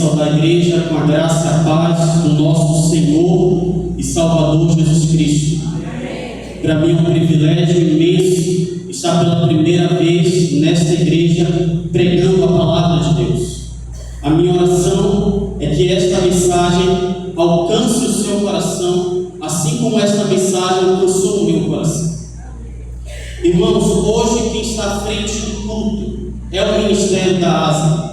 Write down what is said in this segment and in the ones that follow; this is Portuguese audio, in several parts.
saudar a igreja com a graça e a paz do nosso Senhor e Salvador Jesus Cristo. Para mim é um privilégio imenso estar pela primeira vez nesta igreja pregando a palavra de Deus. A minha oração é que esta mensagem alcance o seu coração, assim como esta mensagem alcançou o meu coração. Irmãos, hoje quem está à frente do culto é o Ministério da ASA.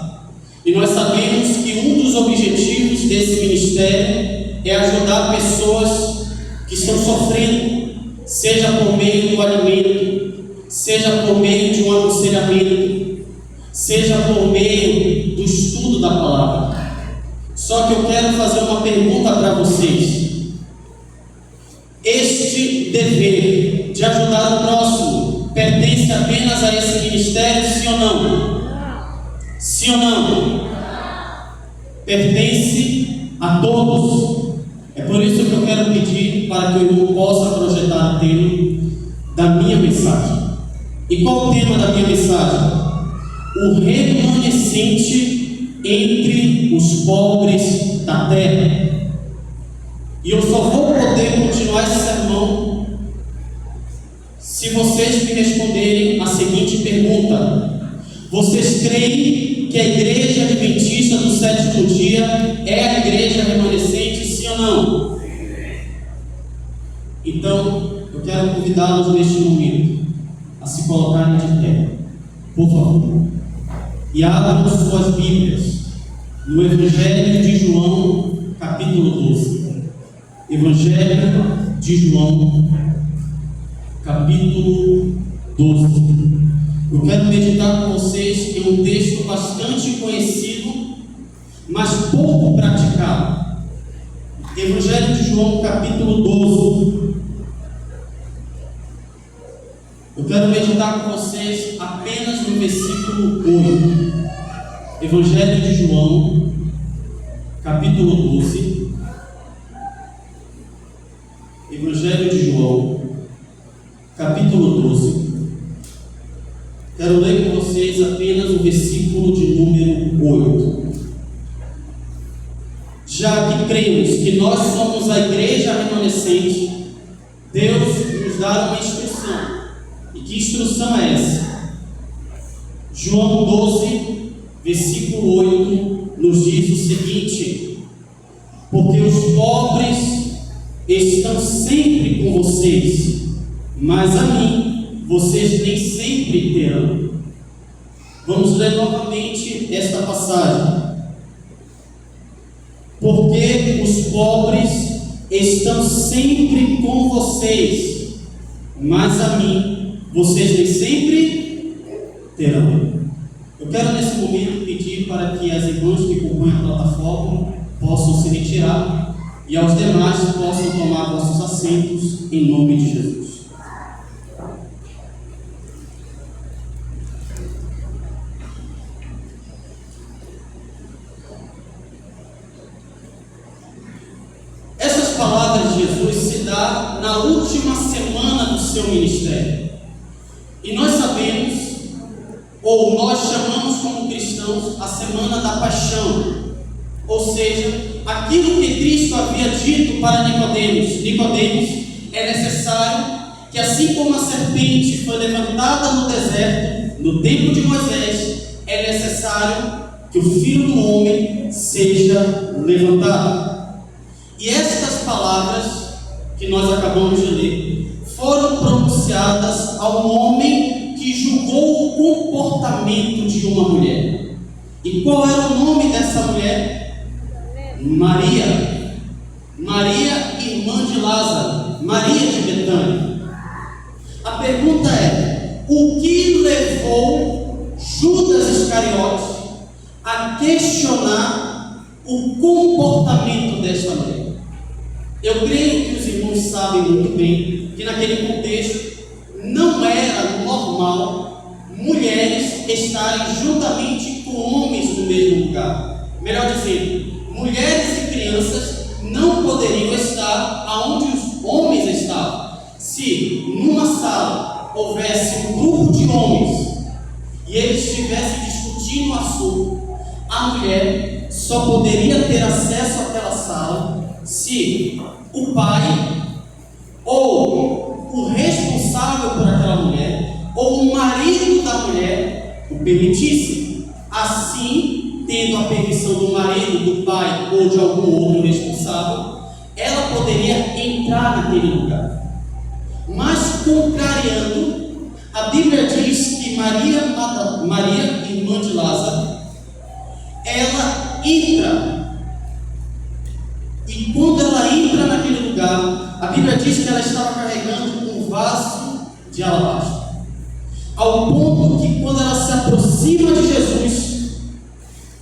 E nós sabemos que um dos objetivos desse ministério é ajudar pessoas que estão sofrendo, seja por meio do alimento, seja por meio de um aconselhamento, seja por meio do estudo da palavra. Só que eu quero fazer uma pergunta para vocês. Este dever de ajudar o próximo pertence apenas a esse ministério, sim ou não? Sim ou não? Pertence a todos. É por isso que eu quero pedir para que o irmão possa projetar o tema da minha mensagem. E qual o tema da minha mensagem? O remanescente entre os pobres da terra. E eu só vou poder continuar esse sermão se vocês me responderem a seguinte pergunta: vocês creem que a igreja adventista do sétimo dia é a igreja remanescente, sim ou não? Então, eu quero convidá-los neste momento a se colocarem de pé, por favor, e abram suas Bíblias no Evangelho de João, capítulo 12. Evangelho de João, capítulo 12. Eu quero meditar com vocês em um texto bastante conhecido, mas pouco praticado. Evangelho de João, capítulo 12. Eu quero meditar com vocês apenas no versículo 8. Evangelho de João, capítulo 12. Evangelho de João, capítulo 12. Quero ler com vocês apenas o versículo de número 8. Já que cremos que nós somos a igreja remanescente, Deus nos dá uma instrução. E que instrução é essa? João 12, versículo 8, nos diz o seguinte: porque os pobres estão sempre com vocês, mas a mim vocês nem sempre terão. Vamos ler novamente esta passagem. Porque os pobres estão sempre com vocês, mas a mim vocês nem sempre terão. Eu quero nesse momento pedir para que as irmãs que compõem a plataforma possam se retirar e aos demais possam tomar vossos assentos em nome de Jesus. Essas palavras de Jesus se dão na última semana do seu ministério. E nós sabemos, ou nós chamamos como cristãos, a semana da paixão. Ou seja, aquilo que Cristo havia dito para Nicodemos: Nicodemos, é necessário que assim como a serpente foi levantada no deserto, no tempo de Moisés, é necessário que o Filho do Homem seja levantado. E estas palavras que nós acabamos de ler foram pronunciadas a um homem que julgou o comportamento de uma mulher. E qual era o nome dessa mulher? Maria. Maria, irmã de Lázaro, Maria de Betânia. A pergunta é: o que levou Judas Iscariotes a questionar o comportamento desta mulher? Eu creio que os irmãos sabem muito bem que naquele contexto não era normal mulheres estarem juntamente com homens no mesmo lugar. Melhor dizendo, mulheres e crianças não poderiam estar aonde os homens estavam. Se numa sala houvesse um grupo de homens e eles estivessem discutindo o assunto, a mulher só poderia ter acesso àquela sala se o pai ou o responsável por aquela mulher ou o marido da mulher o permitisse. Assim, tendo a permissão do marido, do pai ou de algum outro responsável, ela poderia entrar naquele lugar. Mas, contrariando, a Bíblia diz que Maria, irmã de Lázaro, ela entra. E quando ela entra naquele lugar, a Bíblia diz que ela estava carregando um vaso de alabastro. Ao ponto que quando ela se aproxima de Jesus,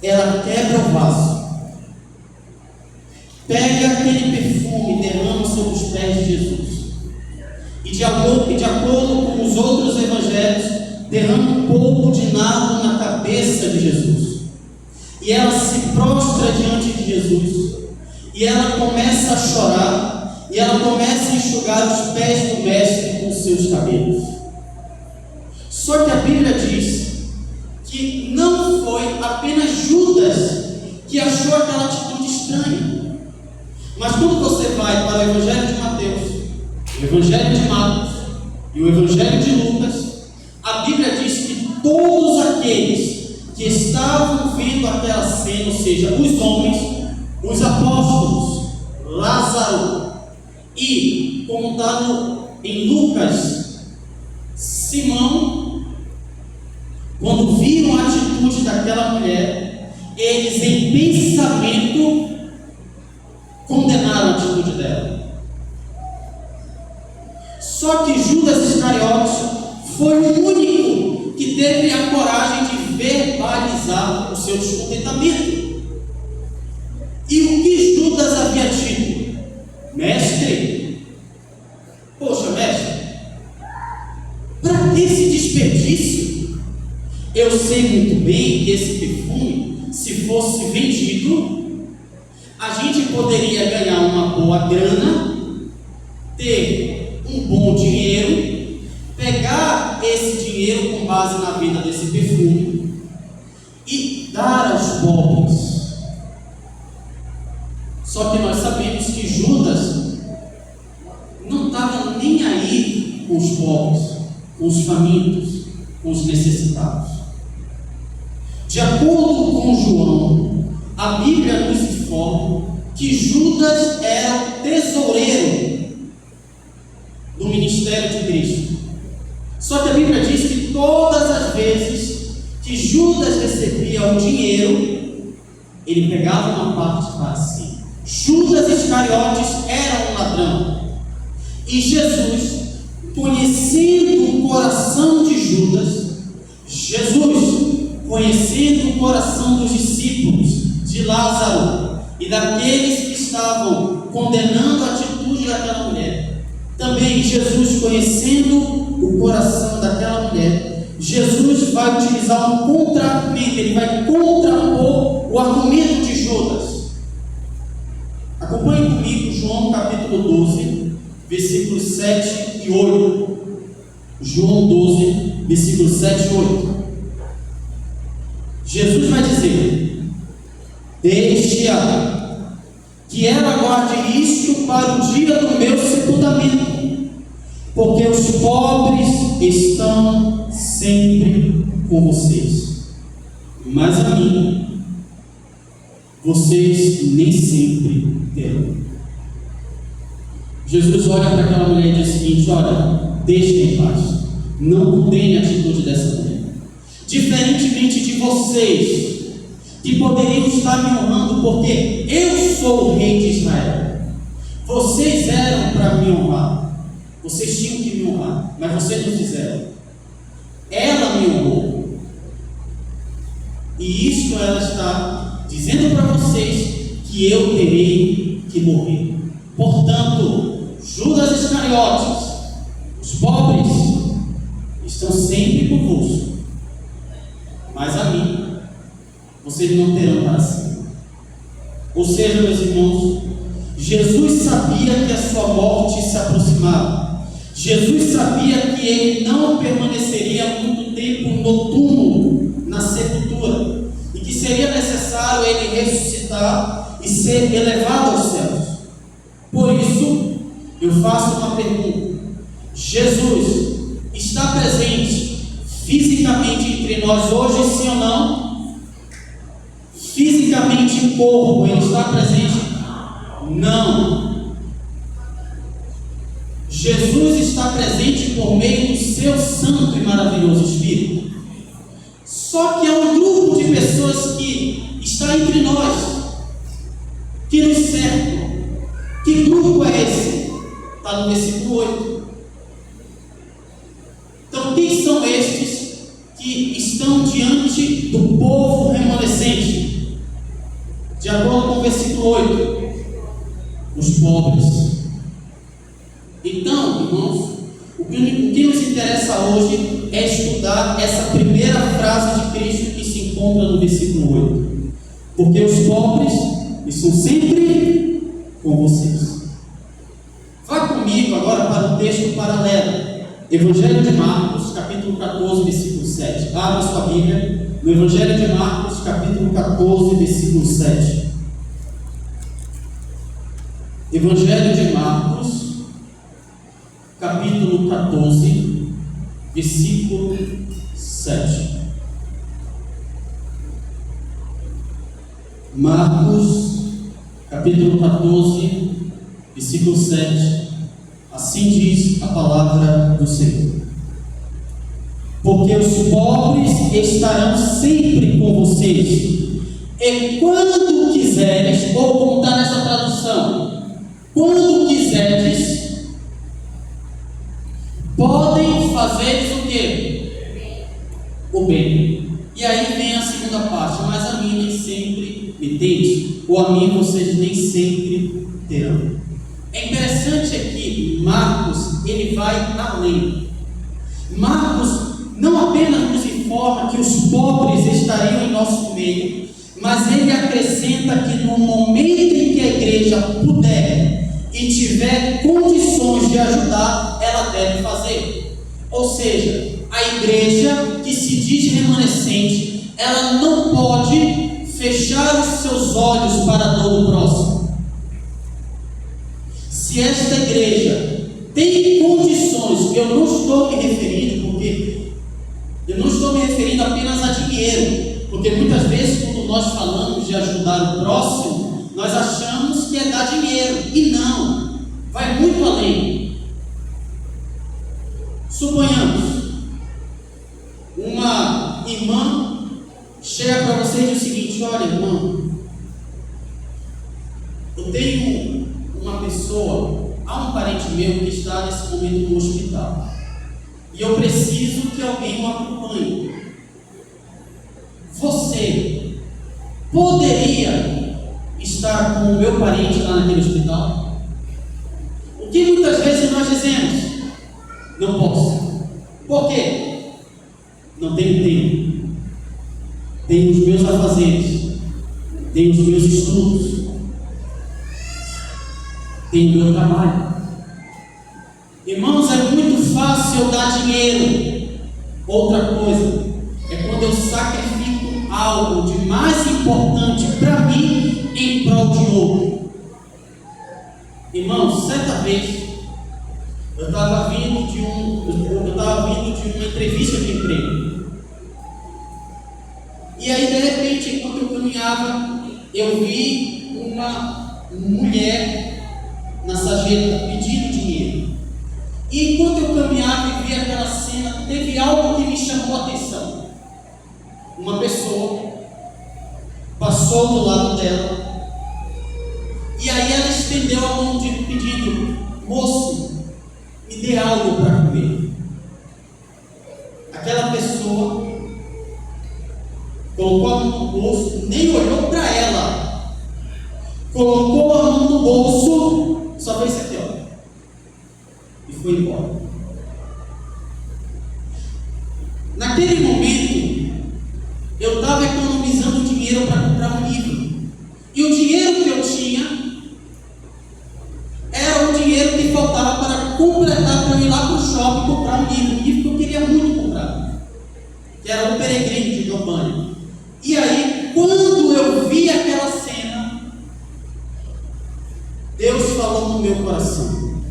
ela quebra o vaso, pega aquele perfume e derrama sobre os pés de Jesus. E de acordo com os outros evangelhos, derrama um pouco de nardo na cabeça de Jesus. E ela se prostra diante de Jesus. E ela começa a chorar. E ela começa a enxugar os pés do mestre com os seus cabelos. Só que a Bíblia diz que não foi apenas Judas que achou aquela atitude estranha. Mas quando você vai para o Evangelho de Mateus, o Evangelho de Marcos e o Evangelho de Lucas, a Bíblia diz que todos aqueles que estavam vendo aquela cena, ou seja, os homens, os apóstolos, Lázaro e, como está em Lucas, Simão, quando viram a atitude daquela mulher, eles em pensamento condenaram a atitude dela. Só que Judas Iscariotes foi o único que teve a coragem de verbalizar o seu descontentamento. E o que Judas havia dito? Mestre, poxa, mestre, para que esse desperdício? Eu sei muito bem que esse perfume, se fosse vendido, a gente poderia ganhar uma boa grana, ter um bom dinheiro, pegar esse dinheiro com base na venda desse perfume e dar aos pobres. Só que nós sabemos que Judas não estava nem aí com os pobres, com os famintos, com os necessitados. De acordo com João, a Bíblia nos informa que Judas era o tesoureiro do ministério de Cristo. Só que a Bíblia diz que todas as vezes que Judas recebia o dinheiro, ele pegava uma parte para si. Judas Iscariotes era um ladrão. E Jesus, conhecendo o coração de Judas, conhecendo o coração dos discípulos, de Lázaro e daqueles que estavam condenando a atitude daquela mulher, também Jesus, conhecendo o coração daquela mulher, Jesus vai utilizar um contraargumento, ele vai contrapor o argumento de Judas. Acompanhe comigo João capítulo 12, versículos 7 e 8. João 12, versículos 7 e 8. Jesus vai dizer: deixe-a, que ela guarde isto para o dia do meu sepultamento, porque os pobres estão sempre com vocês, mas a mim vocês nem sempre terão. Jesus olha para aquela mulher e diz o seguinte: olha, deixe em paz, não condene a atitude dessa mulher. Diferentemente de vocês, que poderiam estar me honrando porque eu sou o rei de Israel, vocês eram para me honrar, vocês tinham que me honrar, mas vocês não fizeram. Ela me honrou, e isto ela está dizendo para vocês que eu terei que morrer. Portanto, Judas Iscariotes, os pobres estão sempre convosco, mas a mim vocês não terão para si. Ou seja, meus irmãos, Jesus sabia que a sua morte se aproximava. Jesus sabia que ele não permaneceria muito tempo no túmulo, na sepultura, e que seria necessário ele ressuscitar e ser elevado aos céus. Por isso, eu faço uma pergunta: Jesus está presente fisicamente entre nós hoje, sim ou não? Fisicamente em corpo, ele está presente? Não. Jesus está presente por meio do seu santo e maravilhoso Espírito. Só que há um grupo de pessoas que está entre nós, que nos cercam. Que grupo é esse? Está no versículo 8. Então, quem são estes que estão diante do povo remanescente? De acordo com o versículo 8, os pobres. Então, irmãos, o que nos interessa hoje é estudar essa primeira frase de Cristo que se encontra no versículo 8. Porque os pobres estão sempre com vocês. Vá comigo agora para o texto paralelo. Evangelho de Marcos, capítulo 14, versículo 7. Abra sua Bíblia no Evangelho de Marcos, capítulo 14, versículo 7. Evangelho de Marcos, capítulo 14, versículo 7. Marcos, capítulo 14, versículo 7. Assim diz a palavra do Senhor: porque os pobres estarão sempre com vocês, e quando quiseres, ou como está nessa tradução, quando quiseres, podem fazer o quê? O bem. E aí vem a segunda parte: mas a mim nem sempre me tende, ou a mim vocês nem sempre terão. É interessante aqui, Marcos, ele vai além. Marcos não apenas nos informa que os pobres estariam em nosso meio, mas ele acrescenta que no momento em que a igreja puder e tiver condições de ajudar, ela deve fazer. Ou seja, a igreja que se diz remanescente, ela não pode fechar os seus olhos para a dor do próximo. Se esta igreja tem condições, eu não estou me referindo apenas a dinheiro, porque muitas vezes quando nós falamos de ajudar o próximo, nós achamos que é dar dinheiro, e não, vai muito além. Suponhamos, uma irmã chega para você e diz o seguinte: olha, irmão, eu tenho uma pessoa, há um parente meu que está nesse momento no hospital, e eu preciso que alguém o acompanhe. Você poderia estar com o meu parente lá naquele hospital? O que muitas vezes nós dizemos? Não posso. Por quê? Não tenho tempo. Tenho os meus afazeres. Tenho os meus estudos. Tenho o meu trabalho. Irmãos, é muito fácil eu dar dinheiro. Outra coisa é quando eu sacrifico algo de mais importante para mim em prol de outro. Irmãos, certa vez eu estava vindo de uma entrevista de emprego. E aí, de repente, enquanto eu caminhava, eu vi uma mulher na sarjeta pedindo dinheiro. E enquanto eu caminhava e vi aquela cena, teve algo que me chamou a atenção. Uma pessoa passou do lado dela, e aí ela estendeu a mão pedindo: moço, me dê algo para comer. Aquela pessoa colocou a mão no bolso, nem olhou para ela, colocou a mão no bolso, só fez isso aqui, ó, e foi embora. Naquele momento, eu estava economizando dinheiro para comprar um livro, e o dinheiro que eu tinha era o dinheiro que faltava para completar, para eu ir lá para o shopping comprar um livro que eu queria muito comprar, que era O Peregrino de Giovanni. E aí, no meu coração.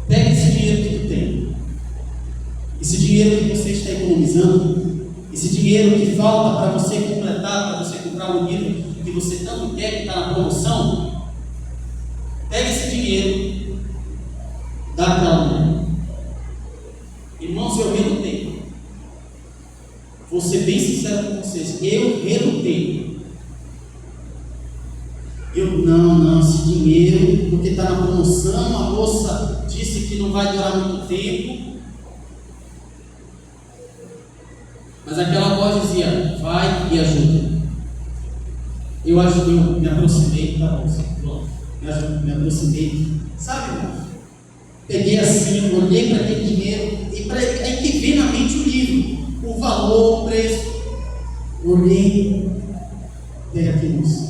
Pega esse dinheiro que tu tem, esse dinheiro que você está economizando, esse dinheiro que falta para você completar, para você comprar o livro que você tanto quer, que está na promoção. Pega esse dinheiro, dá aquela mulher. Irmãos, eu relutei. Vou ser bem sincero com vocês, eu relutei. Não, esse dinheiro, porque está na promoção, a moça disse que não vai durar muito tempo. Mas aquela voz dizia, vai e ajuda. Eu me aproximei, tá bom, me aproximei, sabe, irmão? Peguei assim, olhei para aquele dinheiro, e aí que vem na mente o livro, o valor, o preço. Olhei, peguei aqui, moça.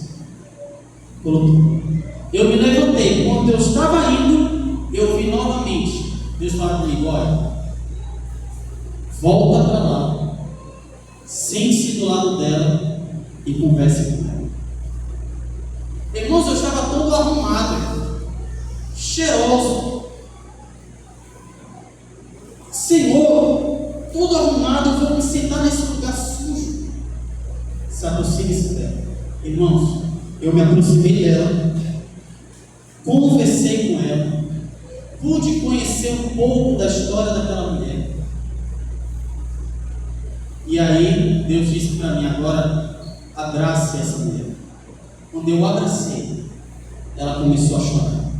Coloquei. Eu me levantei, quando eu estava indo, eu vi novamente. Deus falou comigo, olha, volta para lá, sente-se do lado dela e converse com ela. Irmãos, eu estava todo arrumado, cheiroso. Senhor, todo arrumado, eu vou me sentar nesse lugar sujo. Se aproxime-se dela. Irmãos, eu me aproximei dela, conversei com ela, pude conhecer um pouco da história daquela mulher. E aí, Deus disse para mim, agora, abrace essa mulher. Quando eu abracei, ela começou a chorar.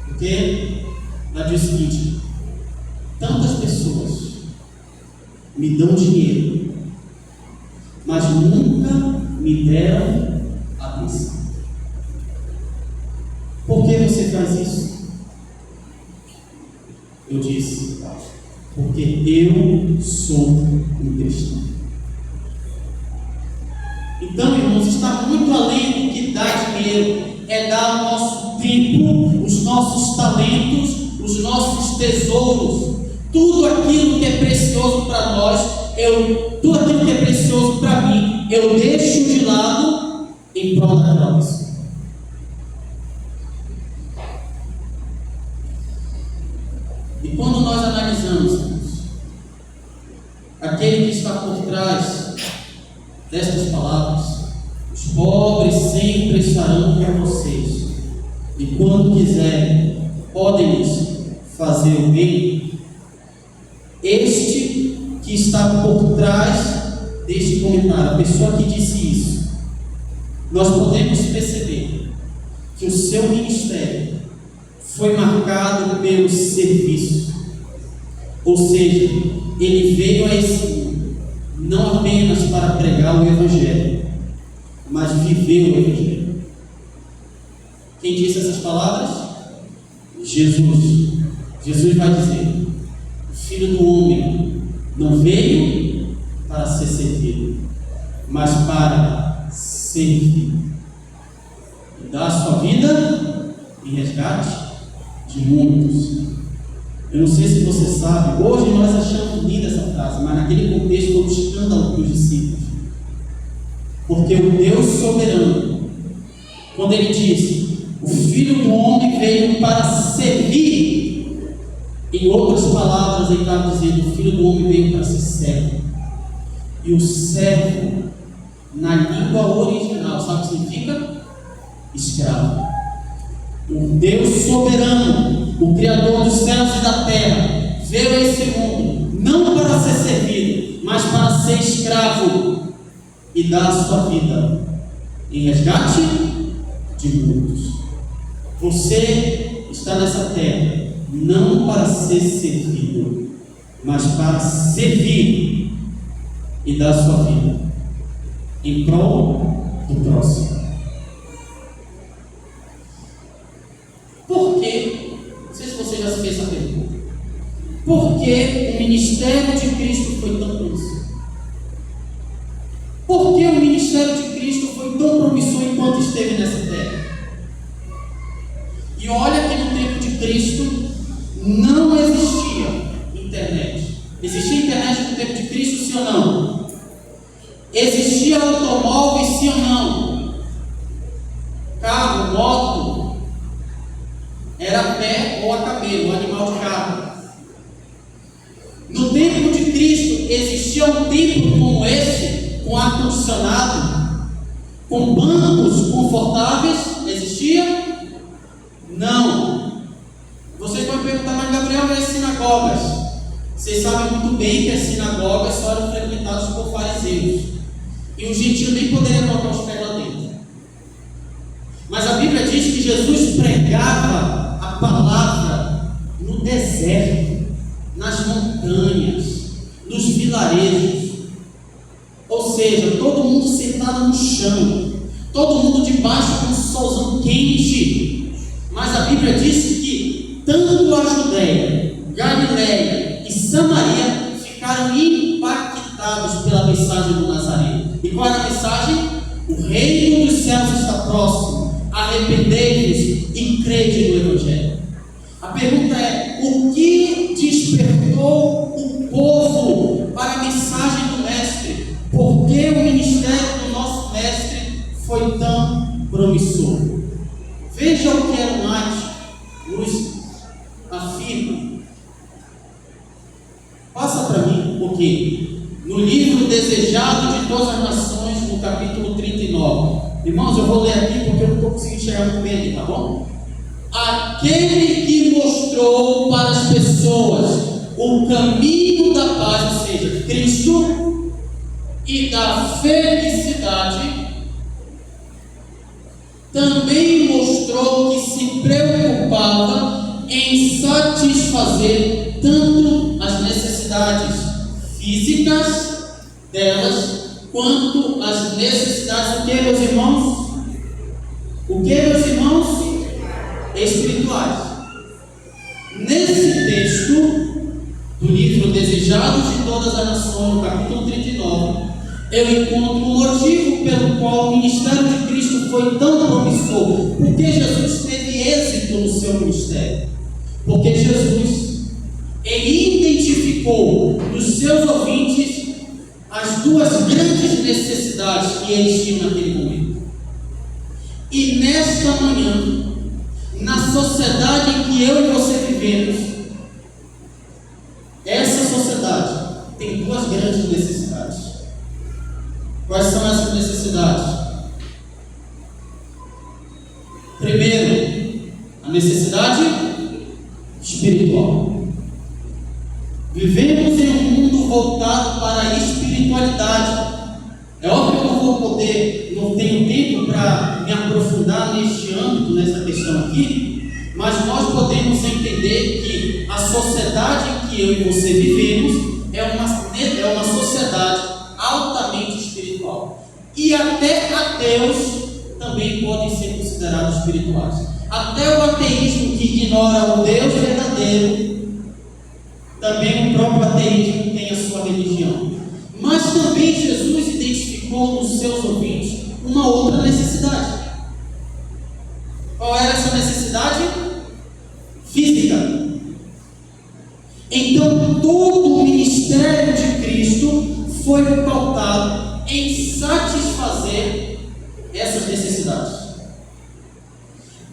Porque ela disse o seguinte, tantas pessoas me dão dinheiro, mas nunca me deram atenção. Por que você faz isso? Eu disse, porque eu sou um cristão. Então, irmãos, está muito além do que dar dinheiro, é dar o nosso tempo, os nossos talentos, os nossos tesouros, tudo aquilo que é precioso para nós, tudo aquilo que é precioso para mim, eu deixo de lado em prol daquela pessoa. E quando nós analisamos, irmãos, aquele que está por trás destas palavras, os pobres sempre estarão com vocês, e quando quiserem, podem fazer o bem. Este que está por trás deste comentário, a pessoa que disse isso, nós podemos perceber que o seu ministério foi marcado pelo serviço, ou seja, ele veio a esse mundo não apenas para pregar o Evangelho, mas viver o Evangelho. Quem disse essas palavras? Jesus. Jesus vai dizer, o Filho do Homem não veio para ser servido, mas para servir e dar a sua vida em resgate de muitos. Eu não sei se você sabe, hoje nós achamos linda essa frase, mas naquele contexto foi um escândalo para os discípulos. Porque o Deus soberano, quando ele diz, o Filho do Homem veio para servir, em outras palavras ele está dizendo, o Filho do Homem veio para ser servo. E o servo, na língua original, sabe o que significa? Escravo. O Deus soberano, o Criador dos céus e da terra, veio a esse mundo, não para ser servido, mas para ser escravo e dar a sua vida em resgate de muitos. Você está nessa terra, não para ser servido, mas para servir e dar a sua vida em prol do próximo. Por quê? Não sei se você já se fez essa pergunta. Por que o ministério de Cristo foi tão promissor? Por que o ministério de Cristo foi tão promissor enquanto esteve nessa terra? E olha que no tempo de Cristo não existia internet. Existia internet no tempo de Cristo, sim ou não? Existia automóveis, sim ou não? Carro, moto, era a pé ou a camelo, um animal de carga. No tempo de Cristo, existia um templo como esse, com ar-condicionado, com bancos confortáveis? Existia? Não. Vocês podem perguntar, mas Gabriel, e as sinagogas? Vocês sabem muito bem que as sinagogas só eram frequentadas por fariseus. E o gentio nem poderia colocar os pés lá dentro. Mas a Bíblia diz que Jesus pregava a palavra no deserto, nas montanhas, nos vilarejos. Ou seja, todo mundo sentado no chão, todo mundo debaixo de um solzão quente. Mas a Bíblia diz que tanto a Judéia, Galiléia e Samaria ficaram impactados pela mensagem do Nazareno. E qual era a mensagem? O reino dos céus está próximo, arrependei-vos e crede no Evangelho. A pergunta é: o que despertou o povo para a mensagem do Mestre? Por que o ministério do nosso Mestre foi tão promissor? Veja o que Ellen White nos afirma. Passa para mim, porque no livro Desejado de Todas as Nações, no capítulo 39. Irmãos, eu vou ler aqui porque eu não estou conseguindo chegar muito bem aqui, tá bom? Aquele que mostrou para as pessoas o caminho da paz, ou seja, Cristo, e da felicidade, também mostrou que se preocupava em satisfazer tanto as necessidades físicas delas, quanto as necessidades, o que, meus irmãos? O que, meus irmãos? Espirituais. Nesse texto do livro Desejados de Todas as Nações, no capítulo 39, eu encontro o motivo pelo qual o ministério de Cristo foi tão promissor. Porque Jesus teve êxito no seu ministério? Porque Jesus, ele identificou nos seus ouvintes as duas grandes necessidades que eles tinham naquele momento. E nesta manhã, na sociedade em que eu e você vivemos, essa sociedade tem duas grandes necessidades. Quais são essas necessidades? Primeiro, a necessidade espiritual. Vivemos em um mundo voltado para a espiritualidade. É óbvio que eu não tenho tempo para me aprofundar neste âmbito, nessa questão aqui, mas nós podemos entender que a sociedade em que eu e você vivemos é uma sociedade altamente espiritual. E até ateus também podem ser considerados espirituais. Até o ateísmo que ignora o Deus verdadeiro, também o próprio ateísmo tem a sua religião. Mas também Jesus identificou nos seus ouvintes uma outra necessidade. Qual era essa necessidade? Física. Então todo o ministério de Cristo foi pautado em satisfazer essas necessidades,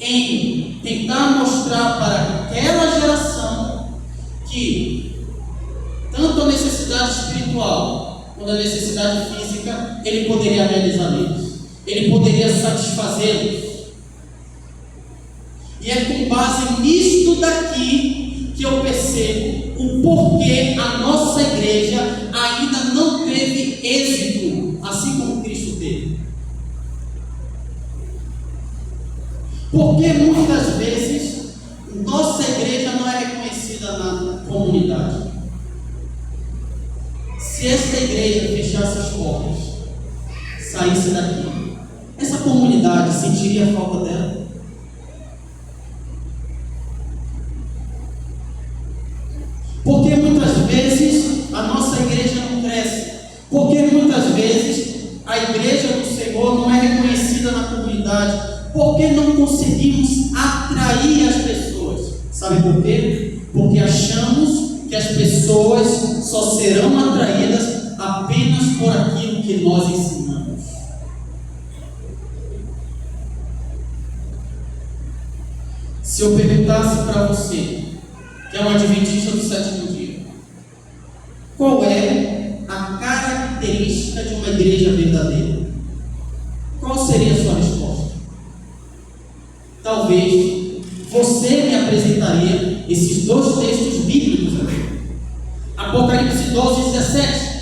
em tentar mostrar para aquela geração que tanto a necessidade espiritual quanto a necessidade física ele poderia realizar neles, ele poderia satisfazê-los. E é com base nisto daqui que eu percebo o porquê a nossa igreja ainda não teve êxito, assim como Cristo teve. Porque muitas vezes nossa igreja não é reconhecida na comunidade. Se esta igreja fechasse as portas, saísse daqui, essa comunidade sentiria a falta dela? Porque muitas vezes a nossa igreja não cresce. Porque muitas vezes a igreja do Senhor não é reconhecida na comunidade. Porque não conseguimos atrair as pessoas. Sabe por quê? Porque achamos que as pessoas só serão atraídas apenas por aquilo que nós ensinamos. Se eu perguntasse para você, que é um adventista do sétimo dia, qual é a característica de uma igreja verdadeira? Qual seria a sua resposta? Talvez você me apresentaria esses dois textos bíblicos aqui. Apocalipse 12, 17.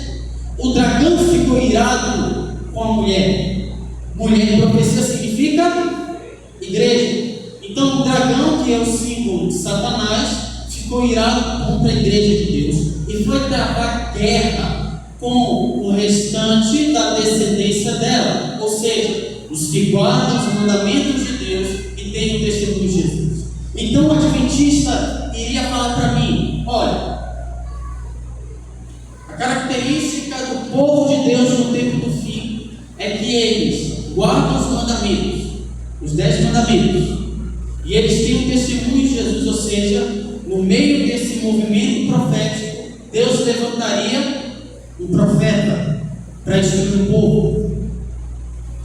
O dragão ficou irado com a mulher. Mulher em profecia significa igreja. Então o dragão, que é o símbolo de Satanás, ficou irado contra a igreja de Deus e foi travar guerra com o restante da descendência dela, ou seja, os que guardam os mandamentos de Deus e têm o testemunho de Jesus. Então o adventista iria falar para mim: olha, a característica do povo de Deus no tempo do fim é que eles guardam os mandamentos, os 10 mandamentos, e eles têm o testemunho de Jesus, ou seja, no meio desse movimento profético, Deus levantaria um profeta para instruir o povo.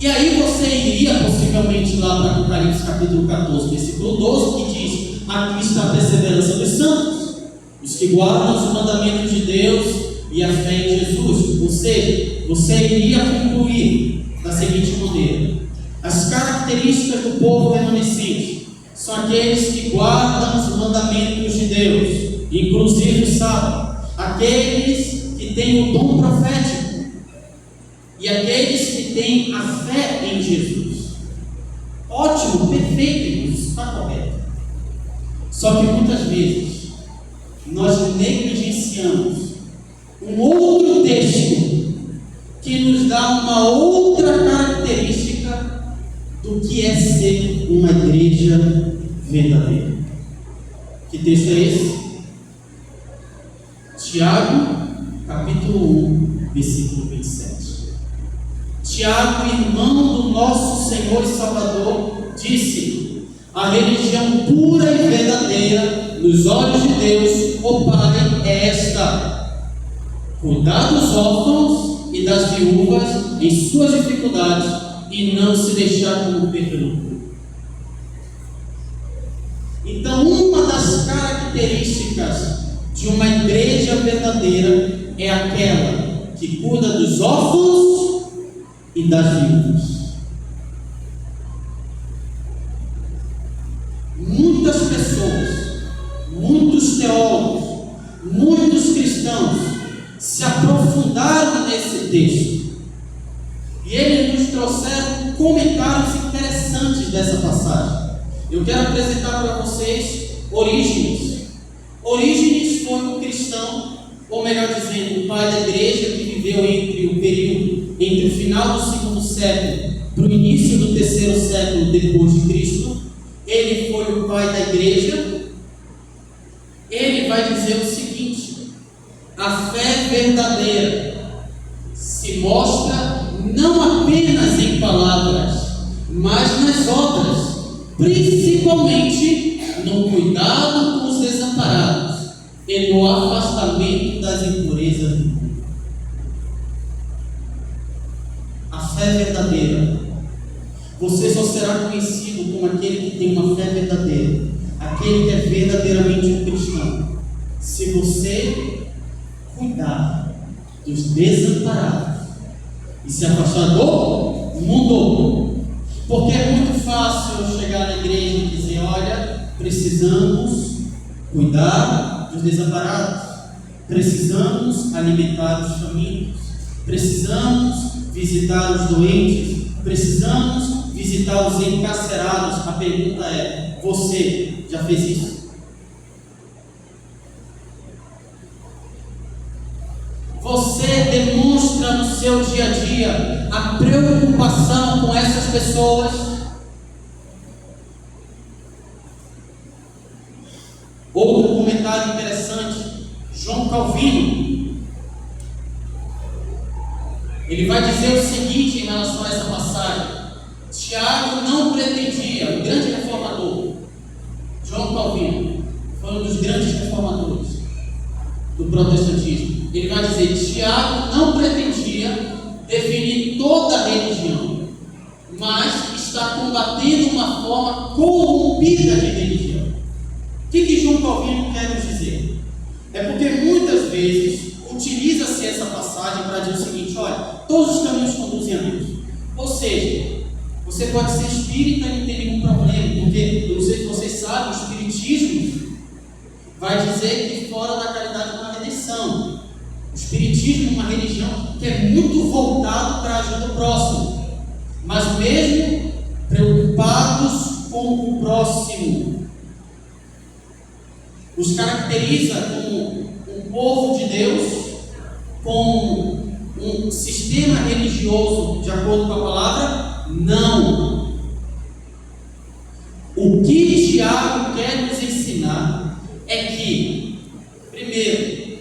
E aí você iria possivelmente lá para Apocalipse capítulo 14, versículo 12, que diz: aqui está a perseverança dos santos, os que guardam os mandamentos de Deus e a fé em Jesus. Ou seja, você iria concluir da seguinte maneira: as características do povo remanescente são aqueles que guardam os mandamentos de Deus, inclusive o sábado, aqueles que têm o dom profético e aqueles que têm a fé em Jesus. Ótimo, perfeito, isso está correto. Só que muitas vezes nós negligenciamos um outro texto que nos dá uma outra característica do que é ser uma igreja verdadeira. Que texto é esse? Tiago, capítulo 1, versículo 27. Tiago, irmão do nosso Senhor e Salvador, disse: a religião pura e verdadeira nos olhos de Deus, o Pai, é esta: cuidar dos órfãos e das viúvas em suas dificuldades e não se deixar corromper pelo mundo. Então, uma das características de uma igreja verdadeira é aquela que cuida dos órfãos e das viúvas. Muitas pessoas, muitos teólogos, muitos cristãos se aprofundaram nesse texto e eles nos trouxeram comentários interessantes dessa passagem. Eu quero apresentar para vocês Orígenes. Orígenes foi um cristão, ou melhor dizendo, um pai da igreja que viveu entre o final do segundo século para o início do terceiro século depois de Cristo. Ele foi o pai da igreja. Ele vai dizer o seguinte: a fé verdadeira se mostra não apenas em palavras, mas nas obras, principalmente no cuidado com os desamparados e no afastamento das impurezas do mundo. A fé verdadeira, você só será conhecido como aquele que tem uma fé verdadeira, aquele que é verdadeiramente um cristão, se você cuidar dos desamparados e se afastar do mundo. Porque é muito fácil eu chegar na igreja e dizer: olha, precisamos cuidar dos desamparados, precisamos alimentar os famintos, precisamos visitar os doentes, precisamos visitar os encarcerados. A pergunta é: você já fez isso? Você demonstra no seu dia a dia a preocupação com essas pessoas? Outro comentário interessante, João Calvino, ele vai dizer o seguinte em relação a essa passagem: Tiago não pretendia, o grande reformador, João Calvino, foi um dos grandes reformadores do protestantismo. Ele vai dizer: Tiago não pretendia definir toda a religião, mas está combatendo uma forma corrompida corrompida de religião. O que João Calvino quer nos dizer? É porque muitas vezes utiliza-se essa passagem para dizer o seguinte: olha, todos os caminhos conduzem a Deus. Ou seja, você pode ser espírita e não tem nenhum problema, porque, eu não sei se vocês sabem, o espiritismo vai dizer que fora da caridade não há redenção. O espiritismo é uma religião que é muito voltado para a ajuda do próximo, mas mesmo preocupados com o próximo. Os caracteriza como um povo de Deus, com um sistema religioso de acordo com a palavra? Não. O que Tiago quer nos ensinar é que, primeiro,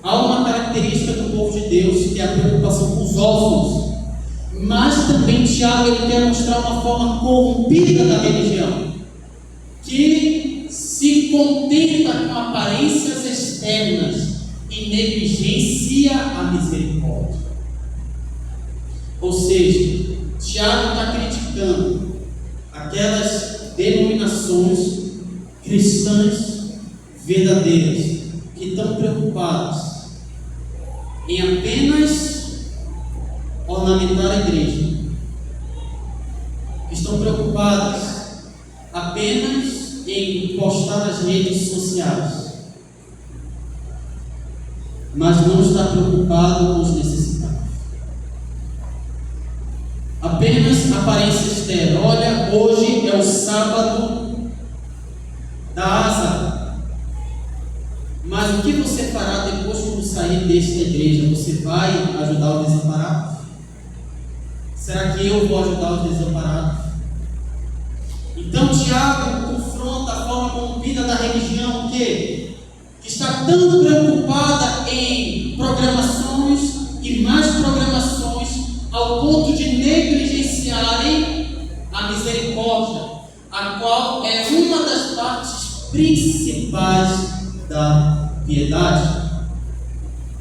há uma característica do povo de Deus, que é a preocupação com os órfãos, mas também Tiago ele quer mostrar uma forma corrompida da religião, que se contenta com aparências externas e negligencia a misericórdia. Ou seja, Tiago está criticando aquelas denominações cristãs verdadeiras que estão preocupadas em apenas ornamentar a igreja, que estão preocupadas apenas em postar nas redes sociais, mas não está preocupado com os necessitados. Apenas aparência externa. Olha, hoje é o sábado da asa, mas o que você fará depois quando sair desta igreja? Você vai ajudar os desamparados? Será que eu vou ajudar os desamparados? Então Tiago confronta a forma corrompida da religião que está tão preocupada em programações e mais programações, ao ponto de negligenciarem a misericórdia, a qual é uma das partes principais da piedade.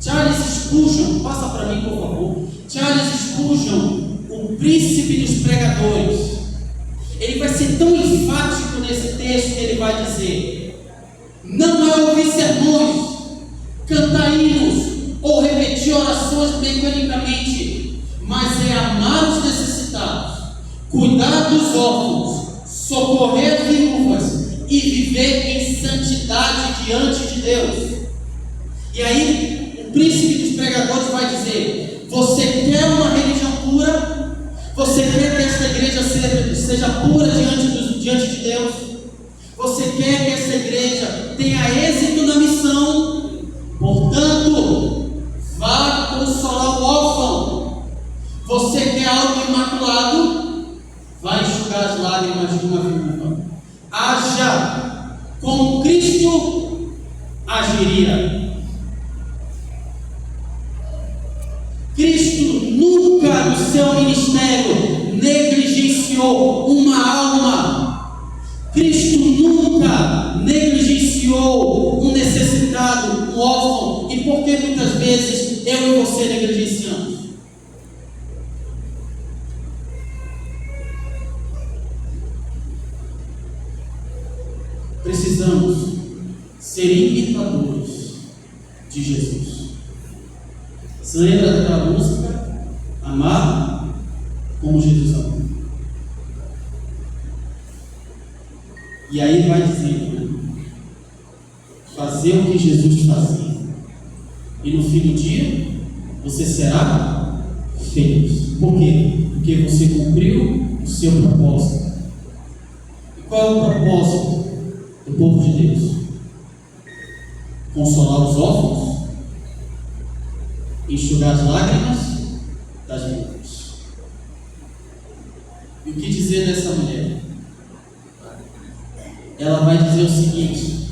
Charles Spurgeon, passa para mim por favor. Charles Spurgeon, o príncipe dos pregadores, ele vai ser tão enfático nesse texto que ele vai dizer: não é ouvir sermões, cantar hinos ou repetir orações mecanicamente, mas é amar os necessitados, cuidar dos órfãos, socorrer as viúvas e viver em santidade diante de Deus. E aí o príncipe dos pregadores vai dizer: você quer uma religião pura? Você quer que esta igreja seja pura diante de Deus? Você quer que essa igreja tenha êxito na missão? Portanto, vá consolar o órfão. Você quer algo imaculado? Vai enxugar as lágrimas de uma viúva. Haja como Cristo agiria. Cristo nunca no seu ministério negligenciou uma alma. Cristo nunca negligenciou um necessitado, um órfão. E por que muitas vezes eu e você negligenciamos? Precisamos ser imitadores de Jesus. Você lembra daquela música? Amar como Jesus amou. E aí vai dizendo, né? Fazer o que Jesus fazia. E no fim do dia, você será feliz. Por quê? Porque você cumpriu o seu propósito. E qual é o propósito do povo de Deus? Consolar os órfãos, enxugar as lágrimas das viúvas. E o que dizer dessa mulher? Ela vai dizer o seguinte: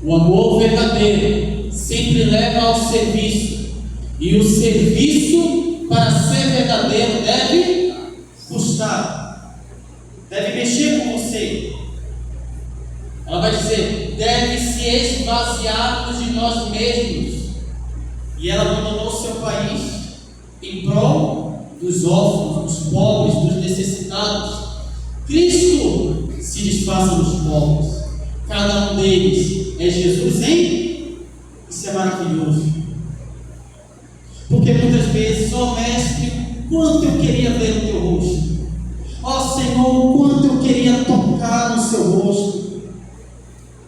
o amor verdadeiro sempre leva ao serviço, e o serviço, para ser verdadeiro, deve custar, deve mexer com você. Ela vai dizer: deve se esvaziar-nos de nós mesmos. E ela abandonou seu país em prol dos órfãos, dos pobres, dos necessitados. Cristo se disfarça nos povos. Cada um deles é Jesus, hein? Isso é maravilhoso. Porque muitas vezes, ó Mestre, quanto eu queria ver o teu rosto. Ó Senhor, quanto eu queria tocar no seu rosto.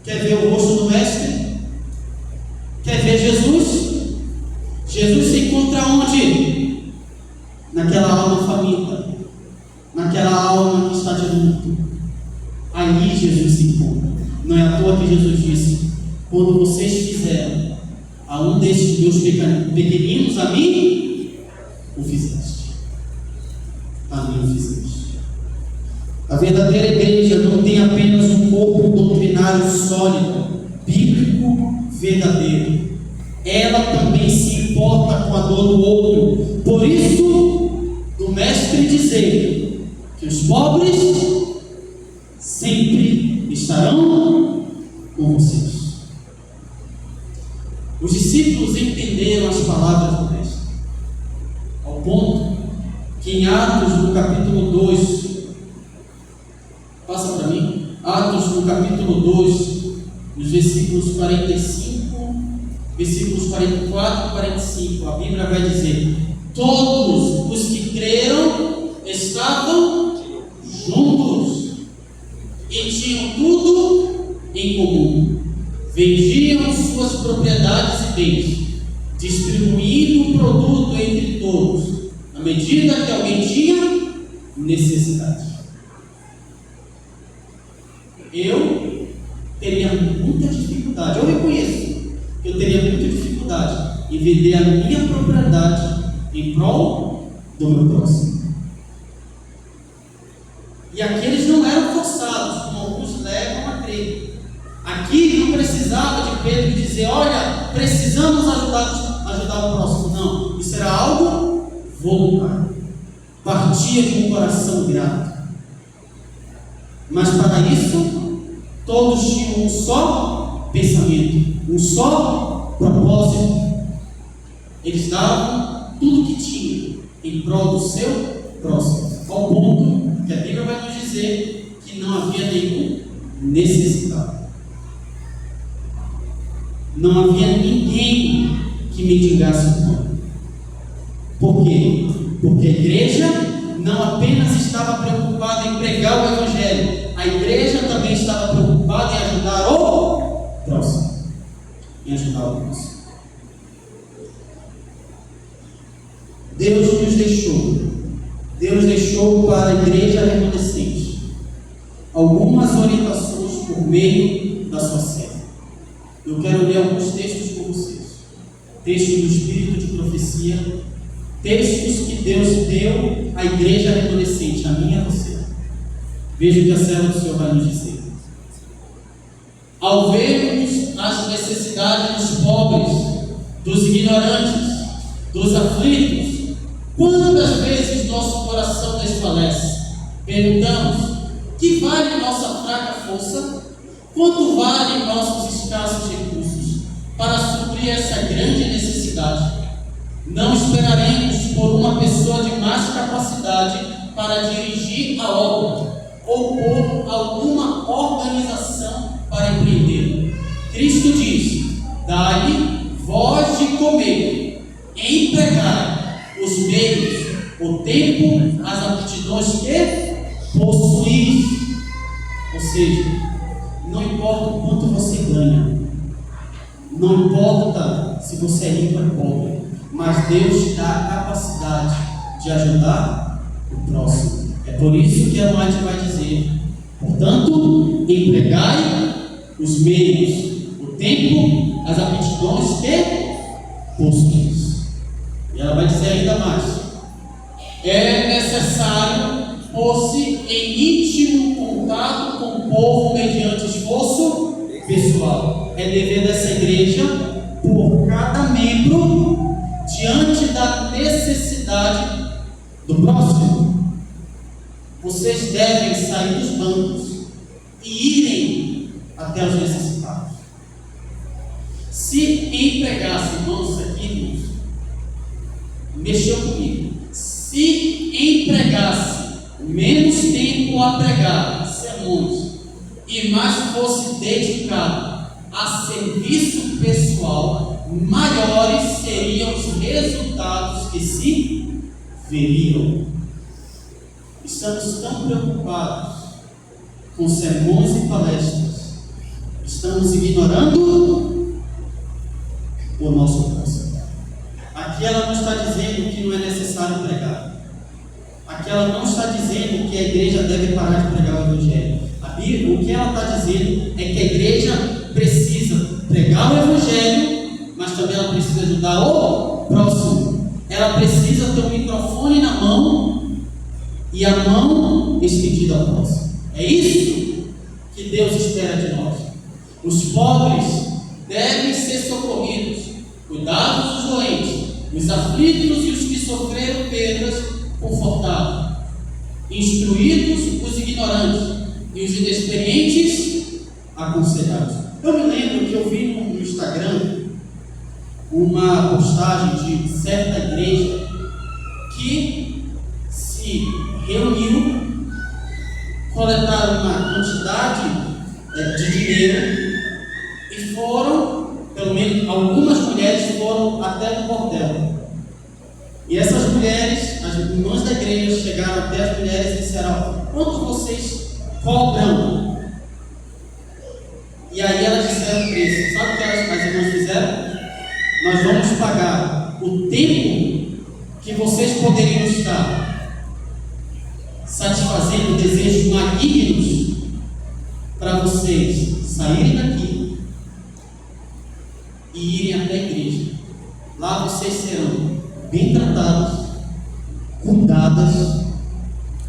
Quer ver o rosto do Mestre? Quer ver Jesus? Jesus se encontra onde? Naquela alma faminta, naquela alma que está de luto. Ali Jesus se encontra. Não é à toa que Jesus disse: quando vocês fizeram a um desses meus pequeninos, a mim o fizeste. A mim o fizeste. A verdadeira igreja não tem apenas um corpo doutrinário sólido, bíblico, verdadeiro. Ela também se importa com a dor do outro. Por isso, do Mestre dizer que os pobres sempre estarão com vocês. Os discípulos entenderam as palavras do Mestre, ao ponto que em Atos, no capítulo 2, passa para mim, Atos, no capítulo 2, nos versículos 45, versículos 44 e 45, a Bíblia vai dizer: todos os que creram estavam juntos e tinham tudo em comum. Vendiam suas propriedades e bens, distribuindo o produto entre todos, à medida que alguém tinha necessidade. Eu teria muita dificuldade, eu reconheço que eu teria muita dificuldade em vender a minha propriedade em prol do meu próximo. E aqueles não eram forçados, como alguns levam a crer. Aqui não precisava de Pedro dizer: olha, precisamos ajudar o próximo. Não, isso era algo voluntário. Partia de um coração grato. Mas para isso, todos tinham um só pensamento, um só propósito. Eles davam tudo que tinham em prol do seu próximo, ao ponto que a Bíblia vai nos dizer que não havia nenhum necessitado. Não havia ninguém que mendigasse o pão. Por quê? Porque a igreja não apenas estava preocupada em pregar o Evangelho, a igreja também estava preocupada em ajudar o próximo. Em ajudar o próximo. Deus deixou para a igreja remanescente algumas orientações por meio da sua serva. Eu quero ler alguns textos com vocês. Textos do Espírito de Profecia, textos que Deus deu à igreja remanescente, a mim e a você. Veja o que a serva do Senhor vai nos dizer. Ao vermos as necessidades dos pobres, dos ignorantes, dos aflitos, quantas vezes nosso coração desfalece? Perguntamos: que vale nossa fraca força? Quanto valem nossos escassos recursos para suprir essa grande necessidade? Não esperaremos por uma pessoa de mais capacidade para dirigir a obra ou por alguma organização para empreender. Cristo diz: dai-lhe voz de comer, empregai os meios, o tempo, as aptidões que possuís. Ou seja, não importa o quanto você ganha, não importa se você é rico ou pobre, mas Deus te dá a capacidade de ajudar o próximo. É por isso que a Noite vai dizer: portanto, empregai os meios, o tempo, as aptidões que possuís. E ela vai dizer ainda mais: é necessário pôr-se em íntimo contato com o povo mediante esforço pessoal. É dever dessa igreja, por cada membro, diante da necessidade do próximo. Vocês devem sair dos bancos e irem até os necessitados. Se empregasse, irmãos, aqui, irmãos, mexeu comigo. Se empregasse menos tempo a pregar sermões e mais fosse dedicado a serviço pessoal, maiores seriam os resultados que se veriam. Estamos tão preocupados com sermões e palestras, estamos ignorando o nosso coração. Aqui ela não está dizendo que não é necessário pregar. Aqui ela não está dizendo que a igreja deve parar de pregar o Evangelho. O que ela está dizendo é que a igreja precisa pregar o Evangelho, mas também ela precisa ajudar o próximo. Ela precisa ter um microfone na mão e a mão estendida ao próximo. É isso que Deus espera de nós. Os pobres devem ser socorridos, cuidados dos doentes, os aflitos e os que sofreram perdas confortados, instruídos os ignorantes e os inexperientes aconselhados. Eu me lembro que eu vi no Instagram uma postagem de certa igreja que se reuniu, coletaram uma quantidade de dinheiro e foram, pelo menos algumas mulheres foram até o bordel. E essas mulheres, as irmãs da igreja, chegaram até as mulheres e disseram: quanto vocês cobram? E aí elas disseram o preço. Sabe o que as irmãs fizeram? Nós vamos pagar o tempo que vocês poderiam estar satisfazendo desejos malignos para vocês saírem daqui e irem até a igreja. Lá vocês serão bem tratadas, cuidadas,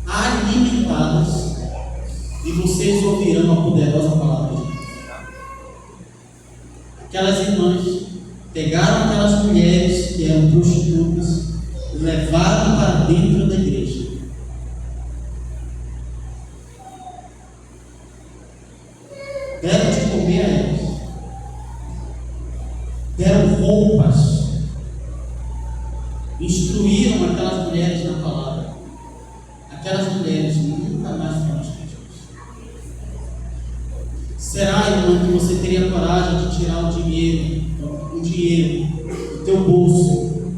alimentadas, e vocês ouvirão a poderosa palavra de Deus. Aquelas irmãs pegaram aquelas mulheres que eram prostitutas e levaram para dentro da igreja. Deram de comer a elas, deram roupas, instruíram aquelas mulheres na palavra. Aquelas mulheres nunca mais foram esquecidas. Será, irmão, que você teria coragem de tirar um dinheiro do teu bolso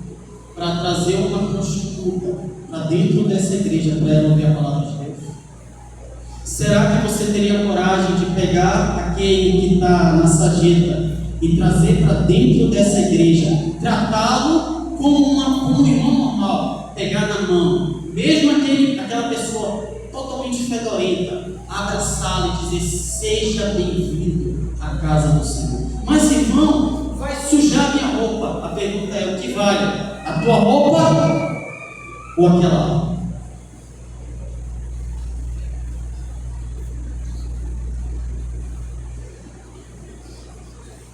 para trazer uma prostituta para dentro dessa igreja para ela ouvir a palavra de Deus? Será que você teria coragem de pegar aquele que está na sarjeta e trazer para dentro dessa igreja, tratá-lo como um irmão normal, pegar na mão, mesmo aquela pessoa totalmente fedorenta, abraçá-la e dizer: seja bem-vindo à casa do Senhor? Mas, irmão, vai sujar minha roupa. A pergunta é: o que vale? A tua roupa ou aquela roupa?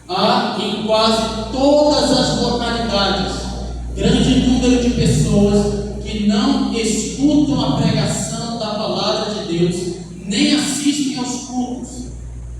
Há em quase todas as localidades grande número de pessoas que não escutam a pregação da palavra de Deus, nem assistem aos cultos.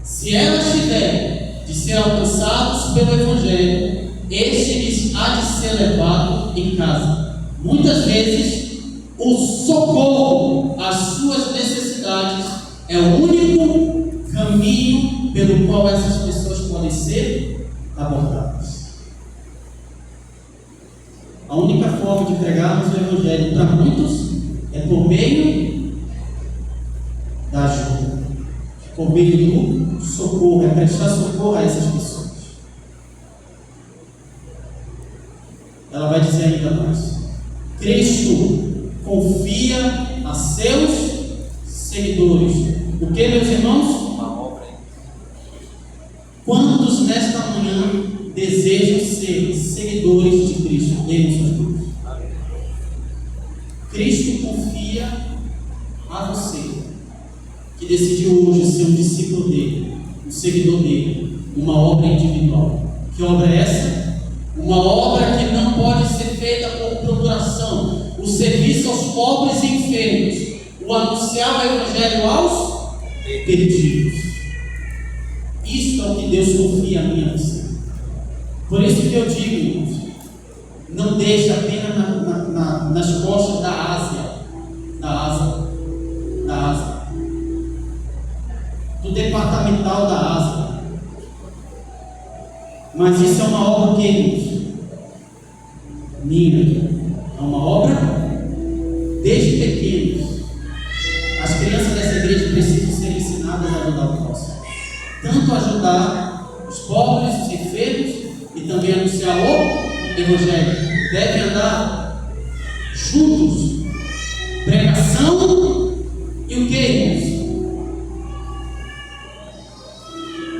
Se elas tiverem de ser alcançados pelo Evangelho, este lhes há de ser levado em casa. Muitas vezes, o socorro às suas necessidades é o único caminho pelo qual essas pessoas podem ser abordadas. A única forma de pregarmos o Evangelho para muitos é por meio da ajuda, por meio do socorro, é prestar socorro a essas pessoas. Ela vai dizer ainda mais: Cristo confia a seus seguidores. O que, meus irmãos? Quantos nesta manhã desejam ser seguidores de Cristo? Erguam suas mãos. Cristo confia a você, que decidiu hoje ser um discípulo dele, um seguidor dele, uma obra individual. Que obra é essa? Uma obra que não pode ser feita por procuração, o serviço aos pobres e enfermos, o anunciar o Evangelho aos perdidos. Isso é o que Deus confia a mim e a você. Por isso que eu digo, irmãos, não deixe apenas nas costas da asa, do do departamental da ASA. Mas isso é uma obra que minha, é uma obra desde pequenos. As crianças dessa igreja precisam ser ensinadas a ajudar o próximo, tanto ajudar os pobres, os enfermos, e também anunciar o Evangelho. Devem andar juntos. Pregação e o que, irmãos?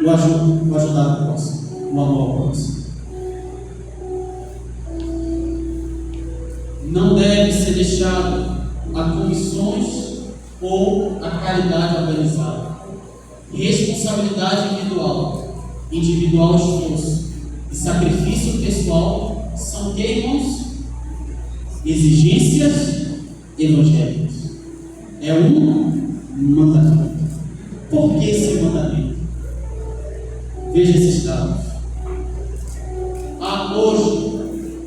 O ajudar o próximo, o amor ao próximo. Não deve ser deixado a comissões ou a caridade organizada. Responsabilidade individual esforço e sacrifício pessoal são que, irmãos? Exigências evangélicas. É um mandamento. Por que esse mandamento? Veja esses dados. Há hoje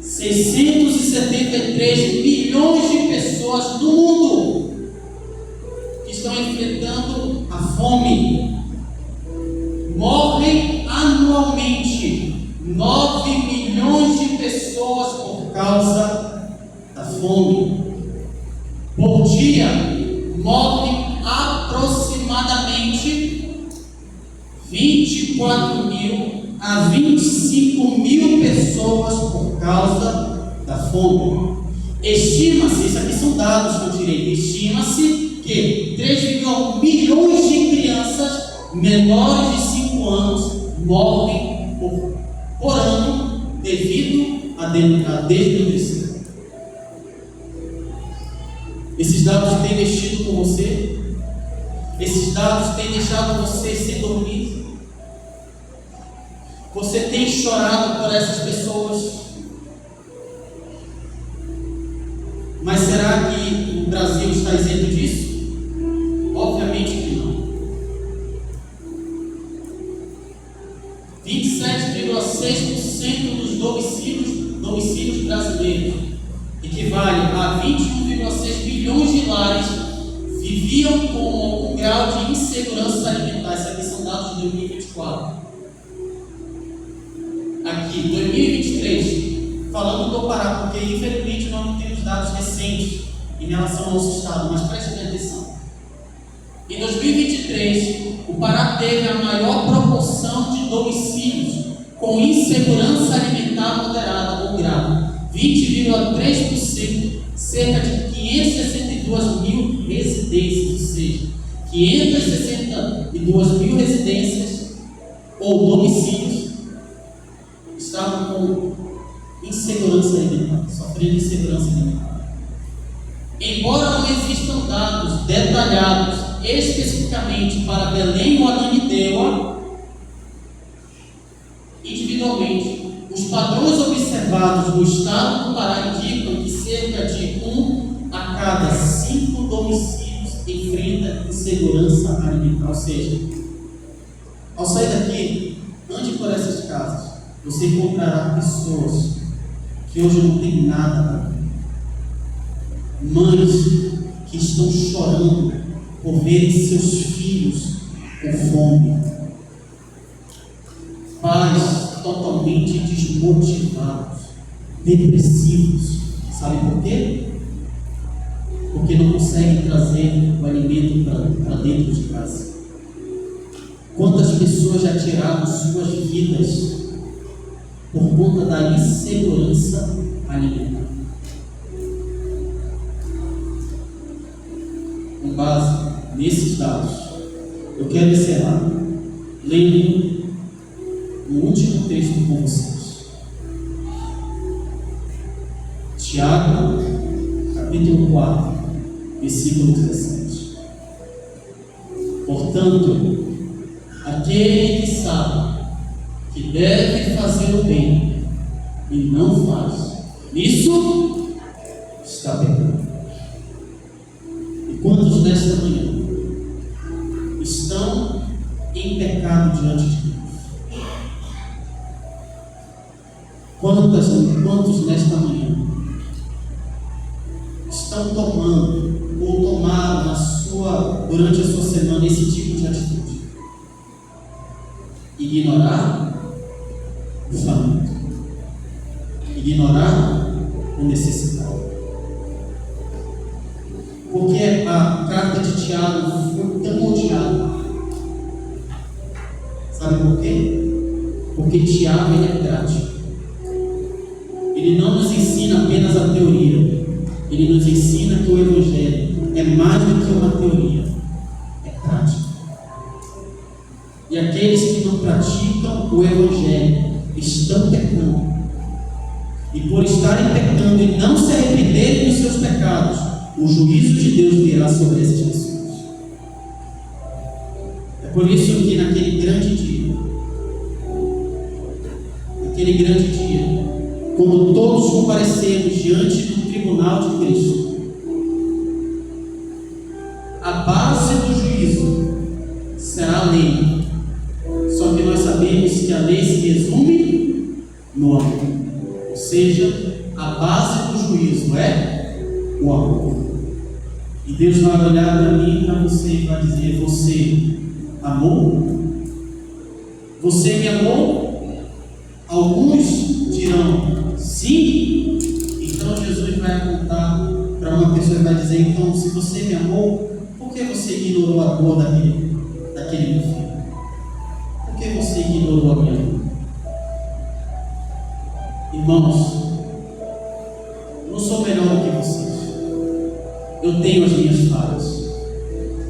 673 milhões de pessoas no mundo que estão enfrentando a fome. Morrem anualmente 9 milhões de pessoas por causa da fome. Por dia morrem aproximadamente 24 mil a 25 mil pessoas por causa da fome. Estima-se, isso aqui são dados que eu tirei, estima-se que 3,1 milhões de crianças menores de 5 anos morrem por ano devido à desnutrição. Esses dados têm mexido com você? Esses dados têm deixado você sem dormir? Você tem chorado por essas pessoas? Mas será que o Brasil está isento disso? Obviamente que não. 27,6% dos domicílios brasileiros, equivale a 21,6 bilhões de lares, viviam com algum grau de insegurança alimentar. Isso aqui são dados de 2024. Aqui, 2023, falando do Pará, porque infelizmente nós não temos dados recentes em relação ao nosso estado, mas prestem atenção. Em 2023, o Pará teve a maior proporção de domicílios com insegurança alimentar moderada ou grave, 20,3%, cerca de 562 mil residências, ou seja, 562 mil residências ou domicílios estavam com insegurança alimentar, sofrendo insegurança alimentar. Embora não existam dados detalhados especificamente para Belém ou Ananindeua, individualmente, os padrões observados no estado do Pará indicam que cerca de 1 a cada 5 domicílios enfrenta insegurança alimentar. Ou seja, ao sair daqui, ande por essas casas, você encontrará pessoas que hoje não têm nada para comer. Mães que estão chorando por verem seus filhos com fome. Pais totalmente desmotivados, depressivos. Sabe por quê? Porque não conseguem trazer o alimento para dentro de casa. Quantas pessoas já tiraram suas vidas por conta da insegurança alimentar? Com base nesses dados, eu quero encerrar lendo o último texto com vocês. Tiago, capítulo 4, versículo 17. Portanto, aquele que sabe que deve fazer o bem e não faz, nisso está pecando. E quantos nesta manhã estão em pecado diante de Deus? Quantos nesta manhã estão tomando ou tomaram durante a sua semana esse tipo de atitude? ignorar o faminto, ignorar o necessitado. Porque a carta de Tiago foi tão odiada. Sabe por quê? Porque Tiago ele é prático. Ele não nos ensina apenas a teoria. Ele nos ensina que o Evangelho é mais do que uma teoria, é prática. E aqueles que não praticam o Evangelho estão pecando. E por estarem pecando e não se arrependerem dos seus pecados, o juízo de Deus virá sobre essas pessoas. É por isso que naquele grande dia, quando todos comparecermos diante do tribunal de Cristo, a base do juízo será a lei. Só que nós sabemos que a lei se resume no amor. Ou seja, a base do juízo é o amor. E Deus vai olhar para mim e para você e vai dizer: você amou? Você me amou? Alguns dirão sim. Então Jesus vai apontar para uma pessoa e vai dizer: então, se você me amou, por que você ignorou a dor daquele meu filho? Por que você ignorou a minha dor? Irmãos, eu não sou melhor do que vocês. Eu tenho as minhas falhas.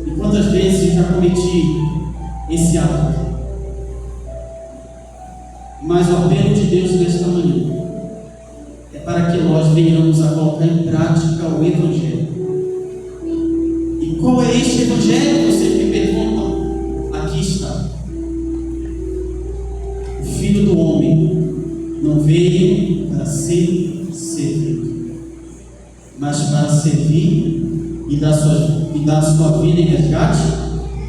E quantas vezes eu já cometi esse ato? Mas o apelo de Deus nesta manhã é para que nós venhamos a colocar em prática o Evangelho. E qual é este Evangelho? Vocês me perguntam. Aqui está. O Filho do Homem não veio para ser servido, mas para servir e dar sua vida em resgate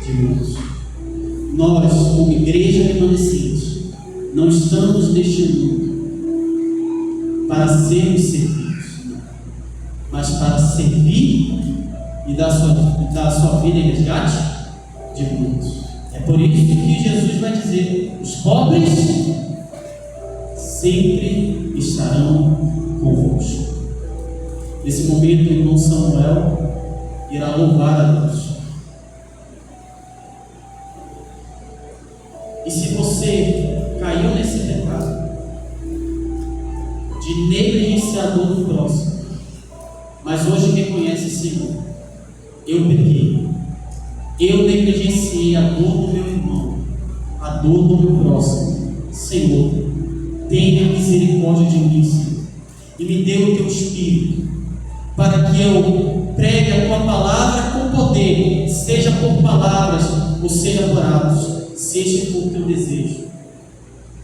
de muitos. Nós, como igreja remanescente, não estamos neste mundo para sermos servidos, mas para servir e dar sua vida em resgate de muitos. É por isso que Jesus vai dizer: os pobres sempre estarão convosco. Nesse momento, o irmão Samuel irá louvar a Deus. E se você caiu nesse pecado de negligenciador do próximo, mas hoje reconhece: Senhor, eu pequei, eu negligenciei a dor do meu irmão, a dor do meu próximo. Senhor, tenha misericórdia de mim, Senhor, e me dê o teu Espírito, para que eu pregue a tua palavra com poder, seja por palavras ou seja por atos. Se este for o teu desejo,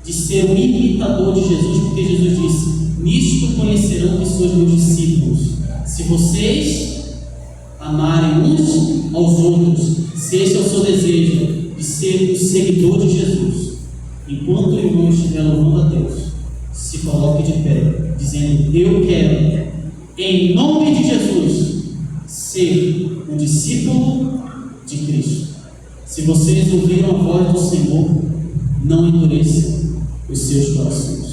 de ser um imitador de Jesus, porque Jesus disse: nisto conhecerão que sois meus discípulos, se vocês amarem uns aos outros. Se este é o seu desejo, de ser um seguidor de Jesus, enquanto o irmão estiver louvando a Deus, se coloque de pé, dizendo: eu quero, em nome de Jesus, ser um discípulo de Cristo. Se vocês ouviram a voz do Senhor, não endureçam os seus corações.